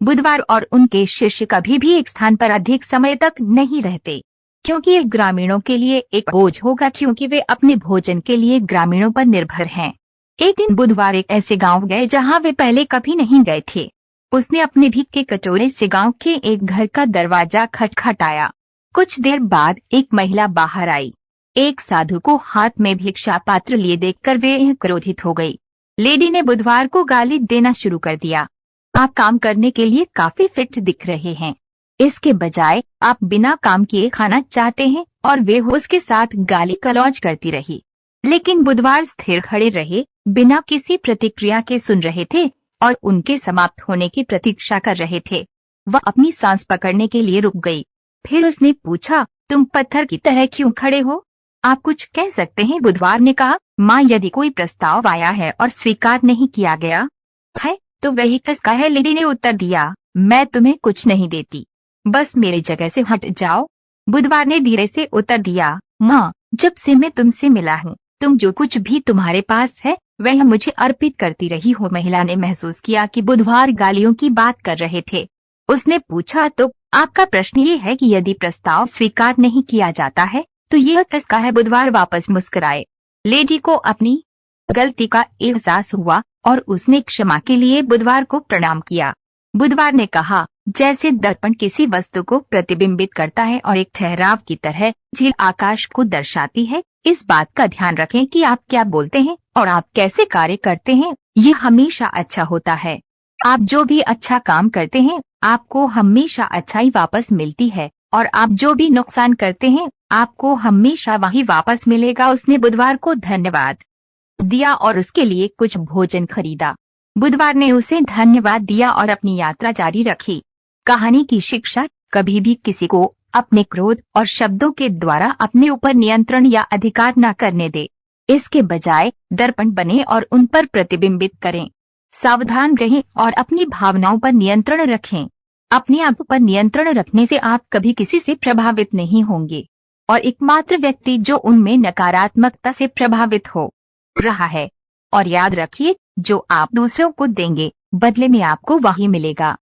बुधवार और उनके शिष्य कभी भी एक स्थान पर अधिक समय तक नहीं रहते, क्योंकि ये ग्रामीणों के लिए एक बोझ होगा, क्योंकि वे अपने भोजन के लिए ग्रामीणों पर निर्भर हैं। एक दिन बुधवार एक ऐसे गांव गए जहां वे पहले कभी नहीं गए थे। उसने अपने भीख के कटोरे से गांव के एक घर का दरवाजा खटखटाया। कुछ देर बाद एक महिला बाहर आई। एक साधु को हाथ में भिक्षा पात्र लिए देखकर वे क्रोधित हो गई। लेडी ने बुधवार को गाली देना शुरू कर दिया। आप काम करने के लिए काफी फिट दिख रहे हैं, इसके बजाय आप बिना काम किए खाना चाहते हैं, और वे उसके साथ गाली गलौज करती रही। लेकिन बुधवार स्थिर खड़े रहे, बिना किसी प्रतिक्रिया के सुन रहे थे और उनके समाप्त होने की प्रतीक्षा कर रहे थे। वह अपनी सांस पकड़ने के लिए रुक गई। फिर उसने पूछा, तुम पत्थर की तरह क्यों खड़े हो? आप कुछ कह सकते हैं? बुधवार ने कहा, माँ, यदि कोई प्रस्ताव आया है और स्वीकार नहीं किया गया है तो वही कसका है। लेडी ने उत्तर दिया, मैं तुम्हें कुछ नहीं देती, बस मेरी जगह से हट जाओ। बुधवार ने धीरे से उत्तर दिया, माँ, जब से मैं तुमसे मिला हूँ तुम जो कुछ भी तुम्हारे पास है वह मुझे अर्पित करती रही हो। महिला ने महसूस किया कि बुधवार गालियों की बात कर रहे थे। उसने पूछा, तो आपका प्रश्न ये है कि यदि प्रस्ताव स्वीकार नहीं किया जाता है तो यह किसका है? बुधवार वापस मुस्कुराए। लेडी को अपनी गलती का एहसास हुआ और उसने क्षमा के लिए बुधवार को प्रणाम किया। बुधवार ने कहा, जैसे दर्पण किसी वस्तु को प्रतिबिंबित करता है और एक ठहराव की तरह झील आकाश को दर्शाती है, इस बात का ध्यान रखें कि आप क्या बोलते हैं और आप कैसे कार्य करते हैं, ये हमेशा अच्छा होता है। आप जो भी अच्छा काम करते हैं आपको हमेशा अच्छाई वापस मिलती है, और आप जो भी नुकसान करते हैं आपको हमेशा वही वापस मिलेगा। उसने बुधवार को धन्यवाद दिया और उसके लिए कुछ भोजन खरीदा। बुधवार ने उसे धन्यवाद दिया और अपनी यात्रा जारी रखी। कहानी की शिक्षा, कभी भी किसी को अपने क्रोध और शब्दों के द्वारा अपने ऊपर नियंत्रण या अधिकार न करने दे। इसके बजाय दर्पण बने और उन पर प्रतिबिंबित करें। सावधान रहें और अपनी भावनाओं पर नियंत्रण रखें। अपने आप पर नियंत्रण रखने से आप कभी किसी से प्रभावित नहीं होंगे, और एकमात्र व्यक्ति जो उनमें नकारात्मकता से प्रभावित हो रहा है। और याद रखिए, जो आप दूसरों को देंगे बदले में आपको वही मिलेगा।